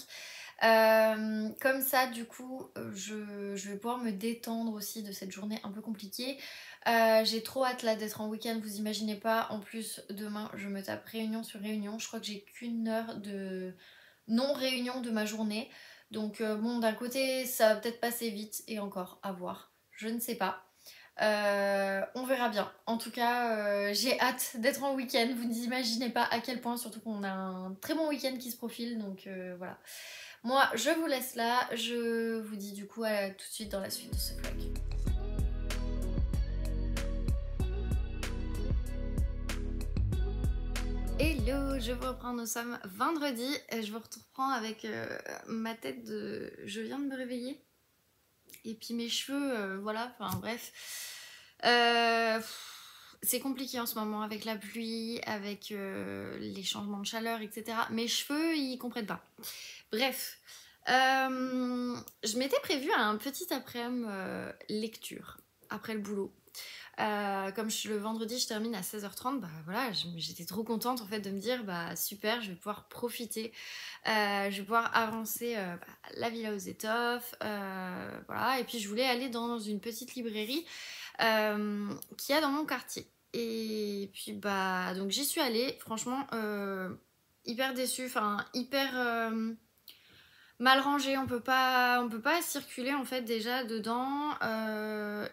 Comme ça, du coup, je vais pouvoir me détendre aussi de cette journée un peu compliquée. J'ai trop hâte là d'être en week-end, vous imaginez pas. En plus, demain, je me tape réunion sur réunion. Je crois que j'ai qu'une heure de non-réunion de ma journée. Donc bon, d'un côté, ça va peut-être passer vite et encore, à voir. Je ne sais pas. On verra bien. En tout cas, j'ai hâte d'être en week-end. Vous n'imaginez pas à quel point, surtout qu'on a un très bon week-end qui se profile. Donc voilà. Moi, je vous laisse là. Je vous dis du coup à tout de suite dans la suite de ce vlog. Hello, je vous reprends, nous sommes vendredi. Je vous reprends avec ma tête de... Je viens de me réveiller. Et puis mes cheveux, voilà, enfin bref. C'est compliqué en ce moment avec la pluie, avec les changements de chaleur, etc. Mes cheveux, ils comprennent pas. Bref, je m'étais prévu un petit après-midi lecture, après le boulot. Comme le vendredi je termine à 16h30, bah voilà, j'étais trop contente en fait de me dire bah super, je vais pouvoir profiter, je vais pouvoir avancer la villa aux étoffes, voilà, et puis je voulais aller dans une petite librairie qu'il y a dans mon quartier. Et puis bah donc j'y suis allée, franchement hyper déçue, enfin hyper mal rangé, on peut pas circuler en fait déjà dedans,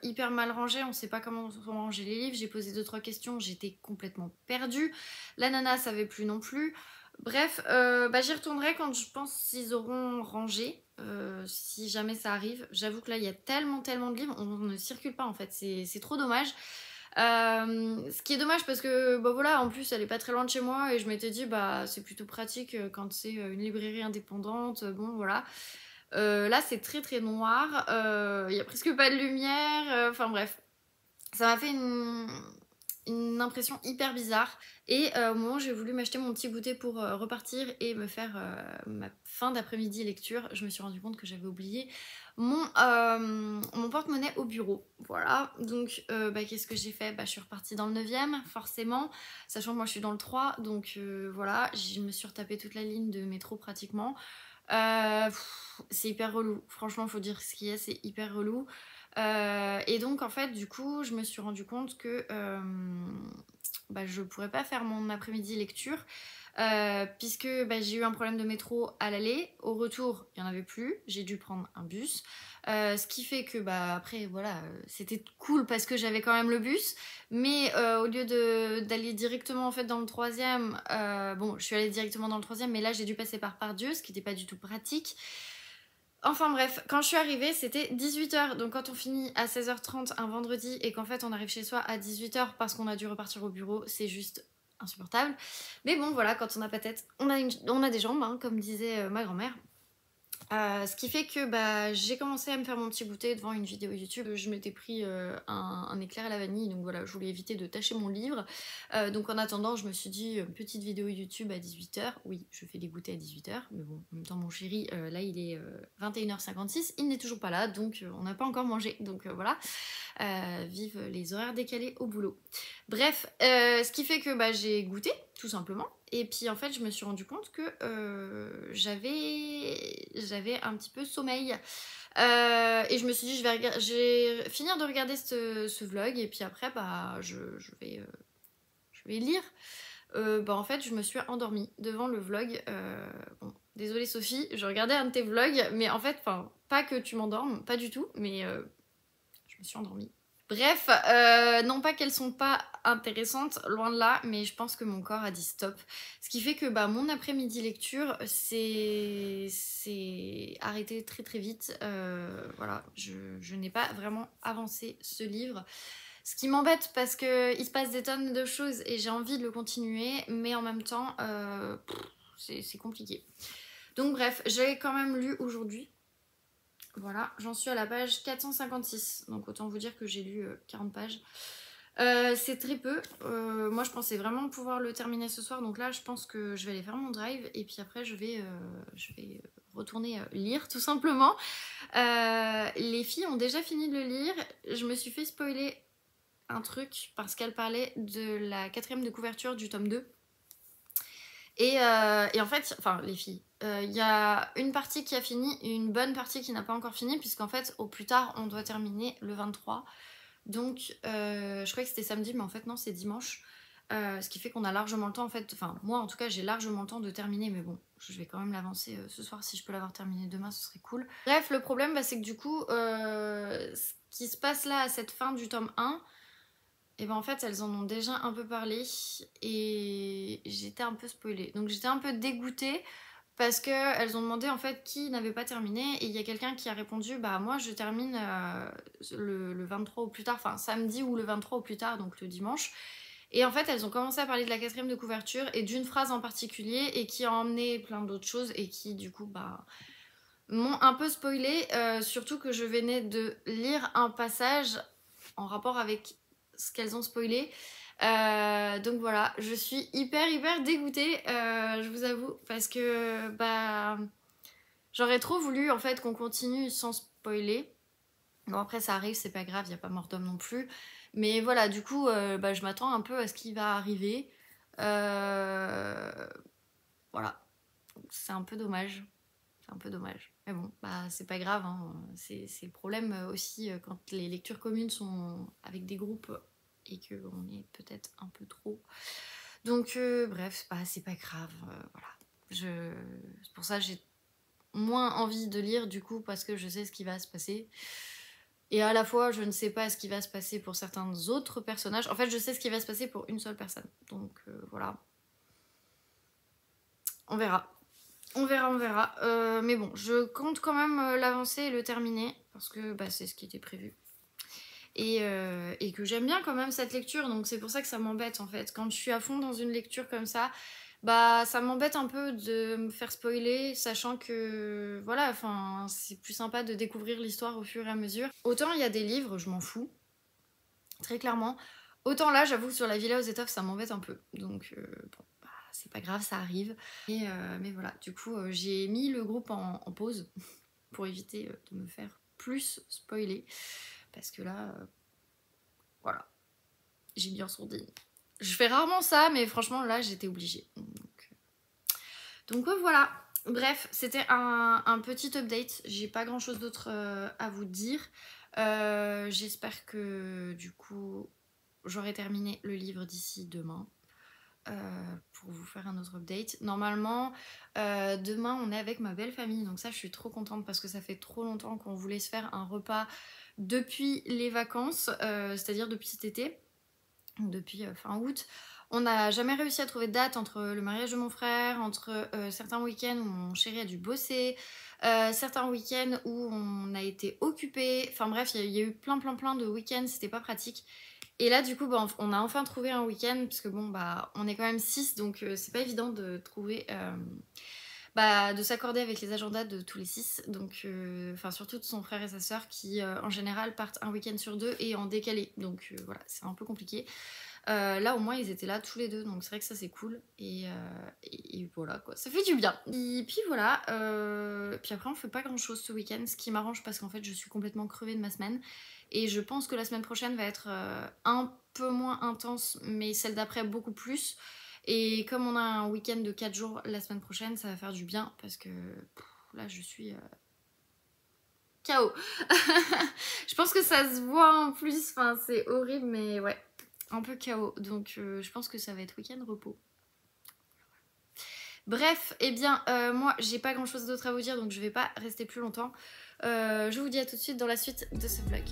hyper mal rangé, on sait pas comment ranger les livres, j'ai posé 2-3 questions, j'étais complètement perdue, la nana savait plus non plus, bref, bah, j'y retournerai quand je pense qu'ils auront rangé, si jamais ça arrive. J'avoue que là il y a tellement de livres, on ne circule pas en fait, c'est trop dommage. Ce qui est dommage parce que bah voilà, en plus elle est pas très loin de chez moi et je m'étais dit bah c'est plutôt pratique quand c'est une librairie indépendante, bon voilà. Là c'est très noir, il y a presque pas de lumière, enfin bref, ça m'a fait une impression hyper bizarre. Et au moment où j'ai voulu m'acheter mon petit goûter pour repartir et me faire ma fin d'après-midi lecture, je me suis rendu compte que j'avais oublié mon porte-monnaie au bureau. Voilà, donc bah, qu'est-ce que j'ai fait? Bah, je suis repartie dans le 9e, forcément, sachant que moi je suis dans le 3, donc voilà, je me suis retapé toute la ligne de métro pratiquement. C'est hyper relou, franchement faut dire ce qu'il y a, c'est hyper relou. Et donc en fait du coup je me suis rendu compte que bah, je pourrais pas faire mon après-midi lecture puisque bah, j'ai eu un problème de métro à l'aller, au retour il n'y en avait plus, j'ai dû prendre un bus, ce qui fait que bah après voilà, c'était cool parce que j'avais quand même le bus, mais au lieu d'aller directement en fait dans le 3e, bon je suis allée directement dans le 3e, mais là j'ai dû passer par Pardieu, ce qui n'était pas du tout pratique. Enfin bref, quand je suis arrivée, c'était 18h. Donc quand on finit à 16h30 un vendredi et qu'en fait on arrive chez soi à 18h parce qu'on a dû repartir au bureau, c'est juste insupportable. Mais bon voilà, quand on n'a pas tête, on a des jambes, hein, comme disait ma grand-mère. Ce qui fait que bah, j'ai commencé à me faire mon petit goûter devant une vidéo YouTube. Je m'étais pris un éclair à la vanille, donc voilà, je voulais éviter de tâcher mon livre. Donc en attendant, je me suis dit, petite vidéo YouTube à 18h. Oui, je fais des goûters à 18h, mais bon, en même temps, mon chéri, là, il est 21h56, il n'est toujours pas là, donc on n'a pas encore mangé. Donc voilà, vive les horaires décalés au boulot. Bref, ce qui fait que bah, j'ai goûté, tout simplement. Et puis en fait je me suis rendu compte que j'avais un petit peu sommeil et je me suis dit je vais finir de regarder ce vlog et puis après bah je vais lire. Bah en fait je me suis endormie devant le vlog. Bon, désolée Sophie, je regardais un de tes vlogs, mais en fait pas que tu m'endormes, pas du tout, mais je me suis endormie. Bref, non pas qu'elles sont pas intéressante, loin de là, mais je pense que mon corps a dit stop. Ce qui fait que bah, mon après-midi lecture c'est arrêté très très vite. Voilà, je n'ai pas vraiment avancé ce livre. Ce qui m'embête parce qu'il se passe des tonnes de choses et j'ai envie de le continuer, mais en même temps, c'est compliqué. Donc bref, j'ai quand même lu aujourd'hui. Voilà, j'en suis à la page 456, donc autant vous dire que j'ai lu 40 pages. C'est très peu. Moi, je pensais vraiment pouvoir le terminer ce soir, donc là, je pense que je vais aller faire mon drive et puis après, je vais retourner lire tout simplement. Les filles ont déjà fini de le lire. Je me suis fait spoiler un truc parce qu'elle parlait de la 4e de couverture du tome 2. Et en fait, enfin les filles, il y a une partie qui a fini et une bonne partie qui n'a pas encore fini, puisqu'en fait au plus tard on doit terminer le 23. Donc je croyais que c'était samedi, mais en fait non, c'est dimanche. Ce qui fait qu'on a largement le temps en fait, enfin moi en tout cas j'ai largement le temps de terminer, mais bon, je vais quand même l'avancer ce soir. Si je peux l'avoir terminé demain, ce serait cool. Bref, le problème bah, c'est que du coup ce qui se passe là à cette fin du tome 1, et ben en fait elles en ont déjà un peu parlé et j'étais un peu spoilée. Donc j'étais un peu dégoûtée parce qu'elles ont demandé en fait qui n'avait pas terminé et il y a quelqu'un qui a répondu bah moi je termine le 23 au plus tard, enfin samedi ou le 23 au plus tard, donc le dimanche. Et en fait elles ont commencé à parler de la 4e de couverture et d'une phrase en particulier et qui a emmené plein d'autres choses et qui du coup bah m'ont un peu spoilée, surtout que je venais de lire un passage en rapport avec ce qu'elles ont spoilé. Donc voilà, je suis hyper dégoûtée, je vous avoue, parce que bah j'aurais trop voulu en fait qu'on continue sans spoiler. Bon après ça arrive, c'est pas grave, il n'y a pas mort d'homme non plus. Mais voilà, du coup bah, je m'attends un peu à ce qui va arriver. Voilà, c'est un peu dommage. C'est un peu dommage. Mais bon, bah c'est pas grave, hein. C'est le problème aussi quand les lectures communes sont avec des groupes et qu'on est peut-être un peu trop. Donc bref, bah c'est pas grave, voilà. C'est pour ça que j'ai moins envie de lire du coup, parce que je sais ce qui va se passer. Et à la fois, je ne sais pas ce qui va se passer pour certains autres personnages. En fait, je sais ce qui va se passer pour une seule personne. Donc voilà. On verra. On verra. Mais bon, je compte quand même l'avancer et le terminer, parce que bah, c'est ce qui était prévu. Et que j'aime bien quand même cette lecture, donc c'est pour ça que ça m'embête en fait. Quand je suis à fond dans une lecture comme ça, bah ça m'embête un peu de me faire spoiler, sachant que voilà, enfin c'est plus sympa de découvrir l'histoire au fur et à mesure. Autant il y a des livres, je m'en fous, très clairement. Autant là, j'avoue, sur la Villa aux étoffes, ça m'embête un peu. Donc bon, bah, c'est pas grave, ça arrive. Mais voilà, du coup, j'ai mis le groupe en pause pour éviter de me faire plus spoiler. Parce que là, voilà, j'ai mis en sourdine. Je fais rarement ça, mais franchement, là, j'étais obligée. Donc voilà. Bref, c'était un petit update. J'ai pas grand chose d'autre à vous dire. J'espère que du coup, j'aurai terminé le livre d'ici demain. Pour vous faire un autre update. Normalement, demain, on est avec ma belle famille. Donc ça, je suis trop contente parce que ça fait trop longtemps qu'on voulait se faire un repas depuis les vacances, c'est-à-dire depuis cet été, depuis fin août. On n'a jamais réussi à trouver de date entre le mariage de mon frère, entre certains week-ends où mon chéri a dû bosser, certains week-ends où on a été occupé. Enfin bref, il y a eu plein de week-ends, c'était pas pratique. Et là du coup bah, on a enfin trouvé un week-end, parce que bon bah on est quand même 6, donc c'est pas évident de trouver, de s'accorder avec les agendas de tous les 6, donc enfin surtout de son frère et sa soeur qui en général partent un week-end sur 2 et en décalé, donc voilà, c'est un peu compliqué. Là au moins ils étaient là tous les deux, donc c'est vrai que ça c'est cool, et voilà quoi, ça fait du bien. Et puis voilà, puis après on fait pas grand chose ce week-end, ce qui m'arrange parce qu'en fait je suis complètement crevée de ma semaine, et je pense que la semaine prochaine va être un peu moins intense, mais celle d'après beaucoup plus. Et comme on a un week-end de 4 jours la semaine prochaine, ça va faire du bien parce que là je suis KO. Je pense que ça se voit en plus, enfin c'est horrible, mais ouais, un peu KO. Donc je pense que ça va être week-end repos. Bref, eh bien moi j'ai pas grand chose d'autre à vous dire, donc je vais pas rester plus longtemps. Je vous dis à tout de suite dans la suite de ce vlog.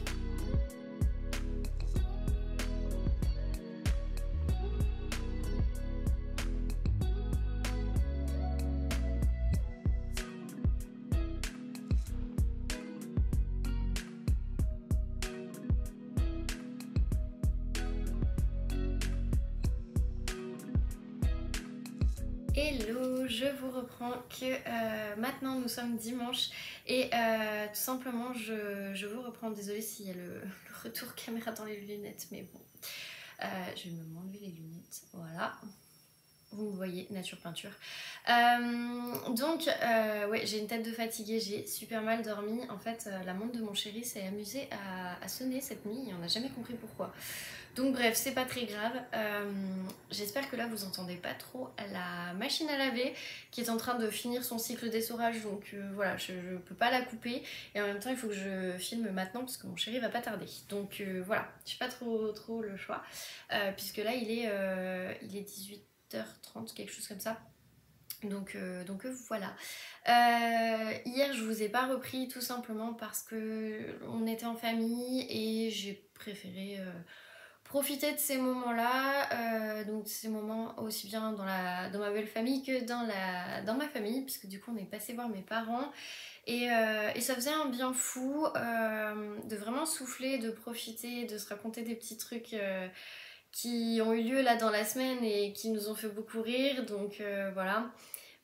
Hello, je vous reprends que maintenant nous sommes dimanche et tout simplement je vous reprends, désolée s'il y a le retour caméra dans les lunettes, mais bon, je vais m'enlever les lunettes, voilà. Vous me voyez, nature peinture. Ouais, j'ai une tête de fatiguée, j'ai super mal dormi. En fait, la montre de mon chéri s'est amusée à sonner cette nuit et on n'a jamais compris pourquoi. Donc bref, c'est pas très grave. J'espère que là vous entendez pas trop la machine à laver qui est en train de finir son cycle d'essorage. Donc voilà, je peux pas la couper. Et en même temps, il faut que je filme maintenant parce que mon chéri va pas tarder. Donc voilà, j'ai pas trop le choix. Puisque là, il est 18h30, quelque chose comme ça. Donc voilà. Hier, je vous ai pas repris tout simplement parce que on était en famille et j'ai préféré profiter de ces moments-là, donc ces moments aussi bien dans ma belle famille que dans ma famille, puisque du coup on est passé voir mes parents et ça faisait un bien fou de vraiment souffler, de profiter, de se raconter des petits trucs qui ont eu lieu là dans la semaine et qui nous ont fait beaucoup rire, donc voilà.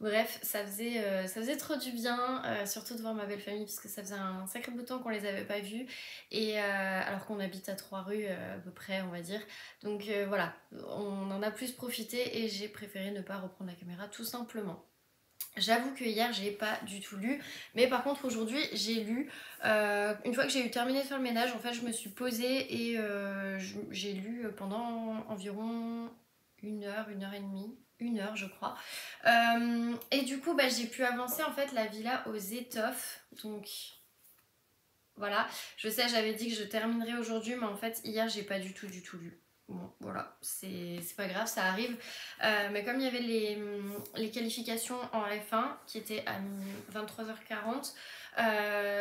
Bref, ça faisait trop du bien, surtout de voir ma belle famille, parce que ça faisait un sacré bout de temps qu'on les avait pas vus, et alors qu'on habite à 3 rues à peu près, on va dire. Donc voilà, on en a plus profité et j'ai préféré ne pas reprendre la caméra tout simplement. J'avoue que hier j'ai pas du tout lu, mais par contre aujourd'hui j'ai lu. Une fois que j'ai eu terminé de faire le ménage, en fait je me suis posée et j'ai lu pendant environ 1 heure, 1 heure et demie, 1 heure je crois. Et du coup bah, j'ai pu avancer en fait la villa aux étoffes, donc voilà. Je sais, j'avais dit que je terminerais aujourd'hui, mais en fait hier j'ai pas du tout lu. Bon, voilà, c'est pas grave, ça arrive. Mais comme il y avait les qualifications en F1 qui étaient à 23h40,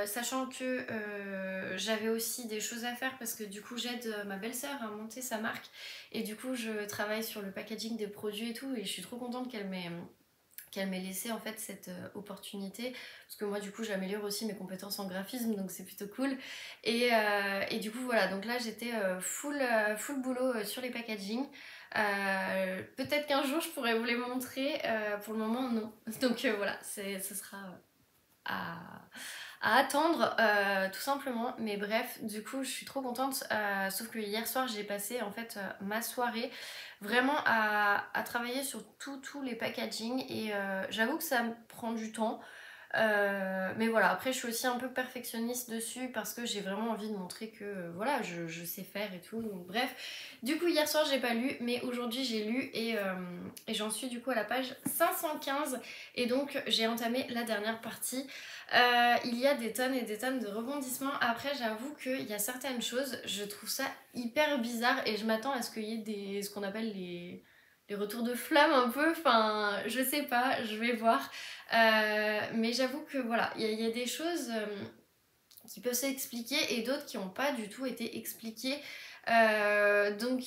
sachant que j'avais aussi des choses à faire parce que du coup j'aide ma belle-sœur à monter sa marque et du coup je travaille sur le packaging des produits et tout et je suis trop contente qu'elle m'ait laissé en fait cette opportunité parce que moi du coup j'améliore aussi mes compétences en graphisme donc c'est plutôt cool et du coup voilà donc là j'étais full boulot sur les packaging. Peut-être qu'un jour je pourrais vous les montrer, pour le moment non, donc voilà ce sera à, à attendre tout simplement, mais bref du coup je suis trop contente, sauf que hier soir j'ai passé en fait ma soirée vraiment à travailler sur tous les packaging et j'avoue que ça me prend du temps. Mais voilà, après je suis aussi un peu perfectionniste dessus parce que j'ai vraiment envie de montrer que voilà, je sais faire et tout. Donc bref, du coup hier soir j'ai pas lu, mais aujourd'hui j'ai lu et j'en suis du coup à la page 515 et donc j'ai entamé la dernière partie. Il y a des tonnes et des tonnes de rebondissements. Après j'avoue qu'il y a certaines choses, je trouve ça hyper bizarre et je m'attends à ce qu'il y ait ce qu'on appelle les retours de flamme un peu, enfin je sais pas, je vais voir. Mais j'avoue que voilà, il y a des choses qui peuvent s'expliquer et d'autres qui n'ont pas du tout été expliquées. Donc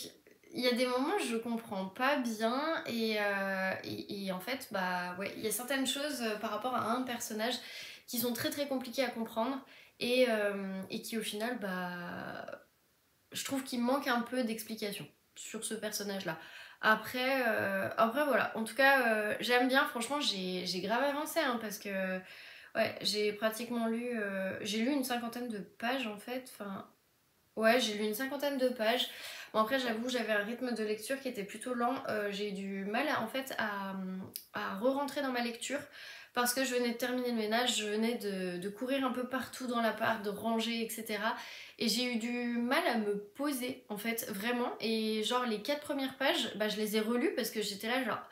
il y a des moments où je comprends pas bien et en fait bah ouais, il y a certaines choses par rapport à un personnage qui sont très compliquées à comprendre et qui au final bah je trouve qu'il manque un peu d'explication sur ce personnage là. Après voilà, en tout cas j'aime bien, franchement j'ai grave avancé hein, parce que ouais, j'ai pratiquement lu, j'ai lu une cinquantaine de pages en fait, enfin ouais j'ai lu une cinquantaine de pages. Bon après j'avoue j'avais un rythme de lecture qui était plutôt lent, j'ai eu du mal en fait à re-rentrer dans ma lecture parce que je venais de terminer le ménage, je venais de courir un peu partout dans l'appart, de ranger etc. Et j'ai eu du mal à me poser en fait vraiment et genre les 4 premières pages bah je les ai relues parce que j'étais là genre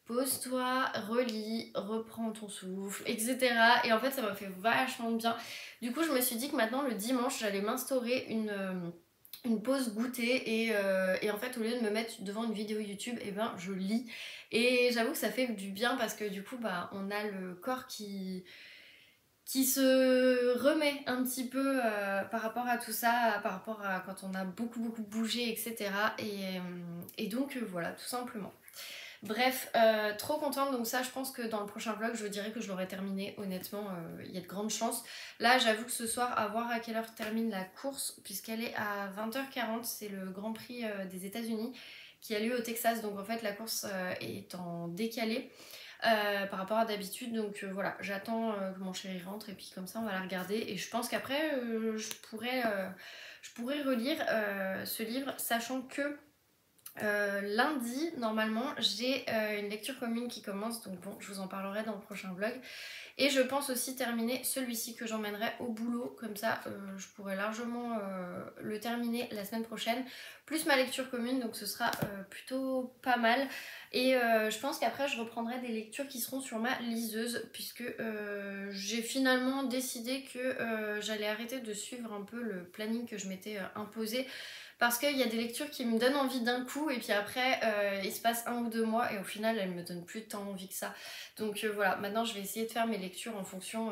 pose-toi, relis, reprends ton souffle, etc. Et en fait, ça m'a fait vachement de bien. Du coup, je me suis dit que maintenant, le dimanche, j'allais m'instaurer une pause goûter et en fait, au lieu de me mettre devant une vidéo YouTube, et ben, je lis. Et j'avoue que ça fait du bien parce que du coup, bah, on a le corps qui se remet un petit peu par rapport à tout ça, par rapport à quand on a beaucoup bougé, etc. Et donc, voilà, tout simplement. Bref, trop contente, donc ça je pense que dans le prochain vlog je vous dirai que je l'aurai terminé, honnêtement il y a de grandes chances. Là j'avoue que ce soir à voir à quelle heure termine la course puisqu'elle est à 20h40, c'est le Grand Prix des États-Unis qui a lieu au Texas. Donc en fait la course est en décalé par rapport à d'habitude. Donc voilà, j'attends que mon chéri rentre et puis comme ça on va la regarder. Et je pense qu'après je pourrais relire ce livre, sachant que lundi, normalement, j'ai une lecture commune qui commence, donc bon, je vous en parlerai dans le prochain vlog. Et je pense aussi terminer celui-ci que j'emmènerai au boulot, comme ça je pourrai largement le terminer la semaine prochaine, plus ma lecture commune, donc ce sera plutôt pas mal. Et je pense qu'après je reprendrai des lectures qui seront sur ma liseuse, puisque j'ai finalement décidé que j'allais arrêter de suivre un peu le planning que je m'étais imposé. Parce qu'il y a des lectures qui me donnent envie d'un coup et puis après il se passe 1 ou 2 mois et au final elles me donnent plus tant envie que ça. Donc voilà, maintenant je vais essayer de faire mes lectures en fonction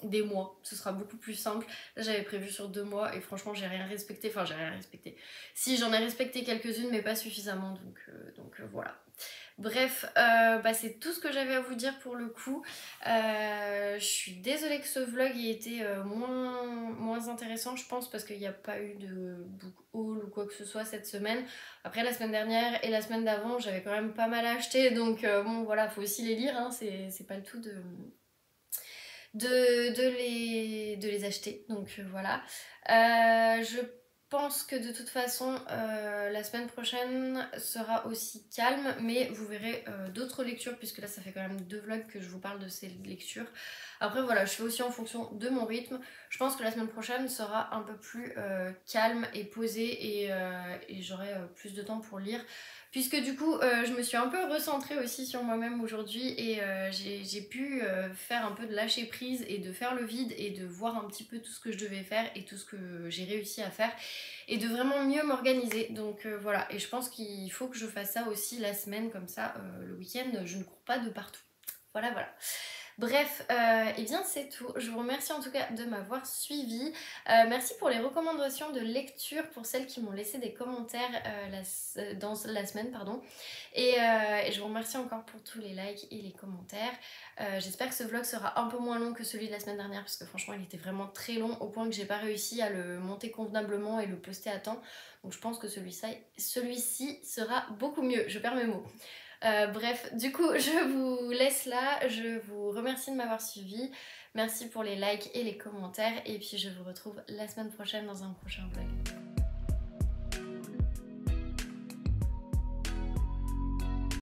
des mois. Ce sera beaucoup plus simple. Là j'avais prévu sur 2 mois et franchement j'ai rien respecté. Enfin j'ai rien respecté. Si, j'en ai respecté quelques-unes mais pas suffisamment, donc voilà. Bref, c'est tout ce que j'avais à vous dire pour le coup. Je suis désolée que ce vlog ait été moins intéressant, je pense, parce qu'il n'y a pas eu de book haul ou quoi que ce soit cette semaine. Après, la semaine dernière et la semaine d'avant, j'avais quand même pas mal acheté, donc bon, voilà, faut aussi les lire, hein, c'est pas le tout de les acheter. Donc voilà. Je pense que de toute façon la semaine prochaine sera aussi calme, mais vous verrez d'autres lectures, puisque là ça fait quand même 2 vlogs que je vous parle de ces lectures. Après voilà, je fais aussi en fonction de mon rythme. Je pense que la semaine prochaine sera un peu plus calme et posée, et j'aurai plus de temps pour lire. Puisque du coup, je me suis un peu recentrée aussi sur moi-même aujourd'hui et j'ai pu faire un peu de lâcher prise et de faire le vide et de voir un petit peu tout ce que je devais faire et tout ce que j'ai réussi à faire et de vraiment mieux m'organiser. Donc voilà, et je pense qu'il faut que je fasse ça aussi la semaine, comme ça le week-end je ne cours pas de partout. Voilà, voilà. Bref, et bien c'est tout. Je vous remercie en tout cas de m'avoir suivi. Merci pour les recommandations de lecture pour celles qui m'ont laissé des commentaires dans la semaine, pardon. Et je vous remercie encore pour tous les likes et les commentaires. J'espère que ce vlog sera un peu moins long que celui de la semaine dernière, parce que franchement il était vraiment très long au point que j'ai pas réussi à le monter convenablement et le poster à temps. Donc je pense que celui-ci sera beaucoup mieux. Je perds mes mots. Bref, du coup, je vous laisse là. Je vous remercie de m'avoir suivi. Merci pour les likes et les commentaires. Et puis, je vous retrouve la semaine prochaine dans un prochain vlog.